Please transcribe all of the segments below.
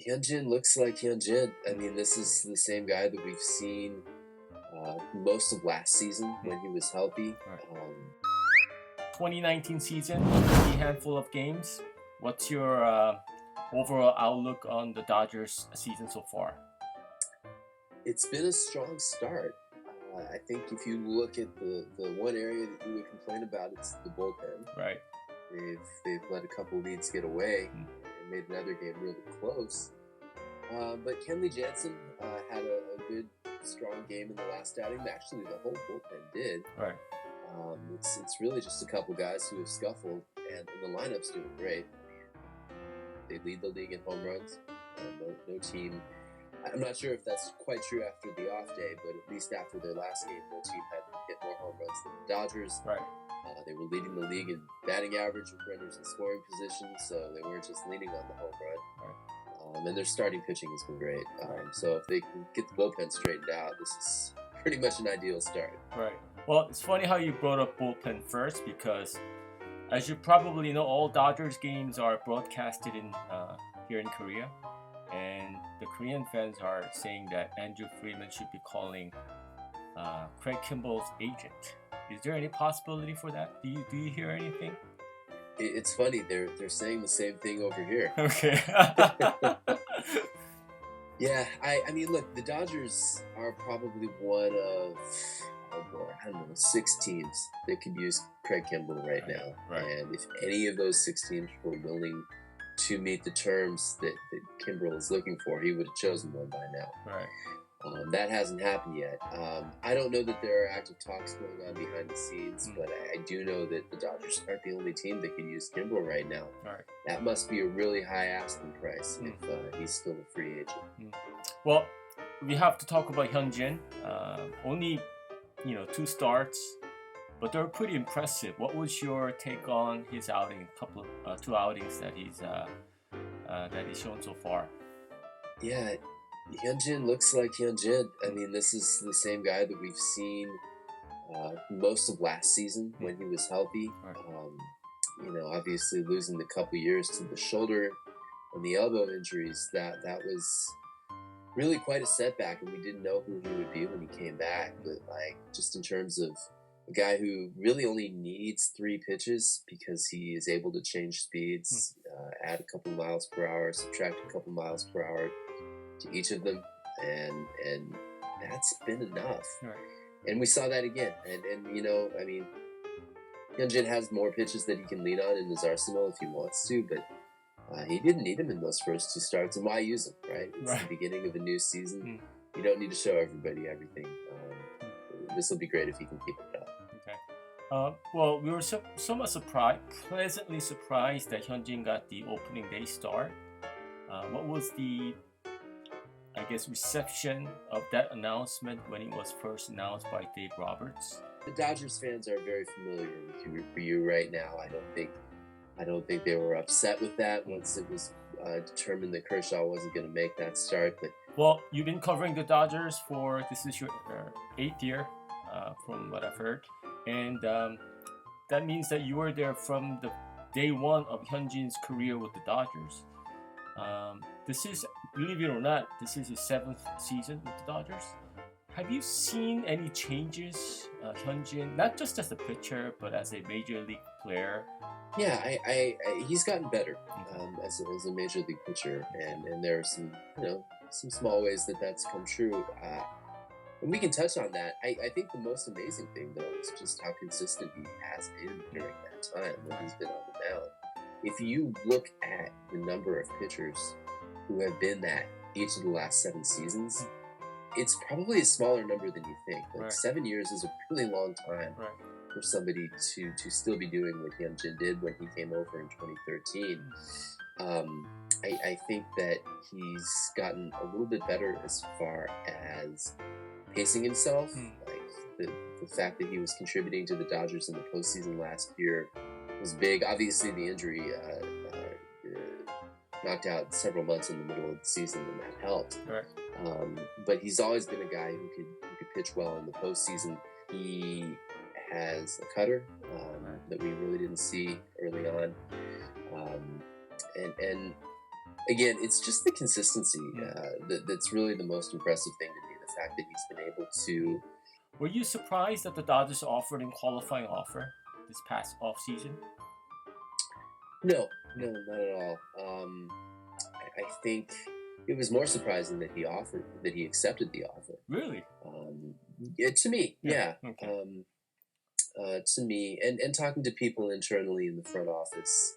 Hyunjin looks like Hyunjin. I mean, this is the same guy that we've seen most of last season when he was healthy. Right. 2019 season, a handful of games. What's your overall outlook on the Dodgers season so far? It's been a strong start. I think if you look at the one area that you would complain about, it's the bullpen. Right. They've let a couple leads get away and made another game really close. But Kenley Jansen had a good, strong game in the last outing. Actually, the whole bullpen did. Right. It's really just a couple guys who have scuffled, and the lineup's doing great. They lead the league in home runs. No team. I'm not sure if that's quite true after the off day, but at least after their last game, no team had hit more home runs than the Dodgers. Right. They were leading the league in batting average with runners in scoring position, so they weren't just leaning on the home run. Right. And their starting pitching has been great. So if they can get the bullpen straightened out, this is pretty much an ideal start. Right. Well, it's funny how you brought up bullpen first because, as you probably know, all Dodgers games are broadcasted in here in Korea, and the Korean fans are saying that Andrew Freeman should be calling Craig Kimball's agent. Is there any possibility for that? Do you hear anything? It's funny. They're saying the same thing over here. Okay. Yeah, I mean, look, the Dodgers are probably one of, I don't know, 6 teams that could use Craig Kimball right now. Right. And if any of those 6 teams were willing to meet the terms that Kimball is looking for, he would have chosen one by now. Right. That hasn't happened yet. I don't know that there are active talks going on behind the scenes, but I do know that the Dodgers aren't the only team that can use Kimball right now. Right. That must be a really high asking price if he's still a free agent. Well, we have to talk about Hyunjin. Only 2 starts, but they're pretty impressive. What was your take on his outing? Two outings that he's shown so far. Yeah. Hyunjin looks like Hyunjin. I mean, this is the same guy that we've seen most of last season when he was healthy. Right. Obviously losing the couple years to the shoulder and the elbow injuries, that was really quite a setback, and we didn't know who he would be when he came back. But just in terms of a guy who really only needs 3 pitches because he is able to change speeds, add a couple miles per hour, subtract a couple miles per hour to each of them, and that's been enough. Right. And we saw that again. And I mean, Hyunjin has more pitches that he can lean on in his arsenal if he wants to, but he didn't need him in those first 2 starts. And why use him, right? It's the beginning of a new season. You don't need to show everybody everything. This will be great if he can keep it up. Okay. Well, we were somewhat pleasantly surprised that Hyunjin got the opening day start. What was the reception of that announcement when it was first announced by Dave Roberts? The Dodgers fans are very familiar with you right now. I don't think they were upset with that once it was determined that Kershaw wasn't going to make that start. But well, you've been covering the Dodgers this is your 8th year, from what I've heard, and that means that you were there from the day one of Hyunjin's career with the Dodgers. This is, believe it or not, this is his 7th season with the Dodgers. Have you seen any changes, Hyunjin, not just as a pitcher, but as a major league player? Yeah, he's gotten better as a major league pitcher, and there are some small ways that's come true. And we can touch on that. I think the most amazing thing, though, is just how consistent he has been during that time when he's been on the mound. If you look at the number of pitchers who have been that each of the last 7 seasons, it's probably a smaller number than you think. 7 years is a really long time for somebody to still be doing what Hyunjin did when he came over in 2013. I think that he's gotten a little bit better as far as pacing himself. The fact that he was contributing to the Dodgers in the postseason last year was big. Obviously, the injury knocked out several months in the middle of the season, and that helped. Right. But he's always been a guy who could pitch well in the postseason. He has a cutter that we really didn't see early on, and Again, it's just the consistency that's really the most impressive thing to me. The fact that he's been able to. Were you surprised that the Dodgers offered him qualifying offer this past offseason? No, not at all. I think it was more surprising that he accepted the offer. Really? To me, yeah. Okay. To me, and talking to people internally in the front office,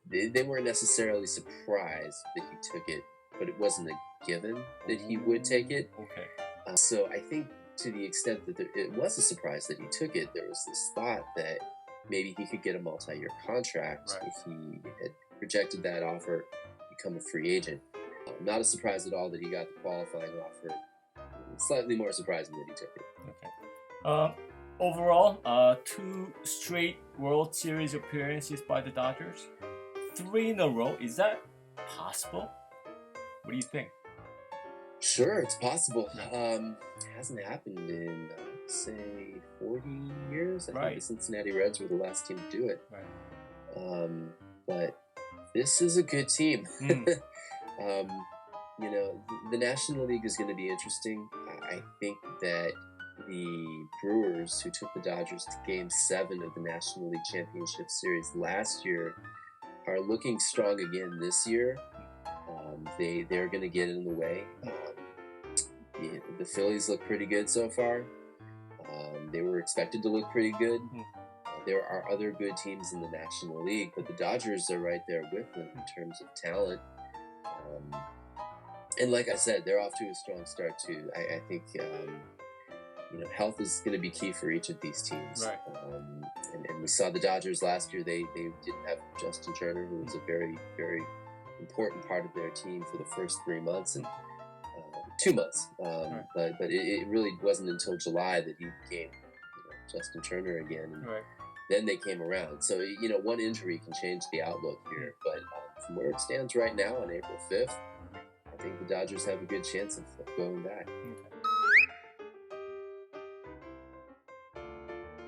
they weren't necessarily surprised that he took it, but it wasn't a given that he would take it. Okay. So I think to the extent that it was a surprise that he took it, there was this thought that maybe he could get a multi-year contract if he had rejected that offer, become a free agent. Not a surprise at all that he got the qualifying offer. Slightly more surprising that he took it. Okay. Overall, 2 straight World Series appearances by the Dodgers. 3 in a row. Is that possible? What do you think? Sure, it's possible. Hasn't happened in, say, 40 years. I think the Cincinnati Reds were the last team to do it. Right. But this is a good team. You know, the National League is going to be interesting. I think that the Brewers, who took the Dodgers to Game 7 of the National League Championship Series last year, are looking strong again this year. They're going to get in the way. The Phillies look pretty good so far. They were expected to look pretty good. There are other good teams in the National League, but the Dodgers are right there with them in terms of talent. And like I said, they're off to a strong start too. I think health is going to be key for each of these teams. Right. And we saw the Dodgers last year. They didn't have Justin Turner, who was a very, very important part of their team for the first 3 months and 2 months. But it really wasn't until July that he became Justin Turner again. And then they came around. So, one injury can change the outlook here. But from where it stands right now on April 5th, I think the Dodgers have a good chance of going back.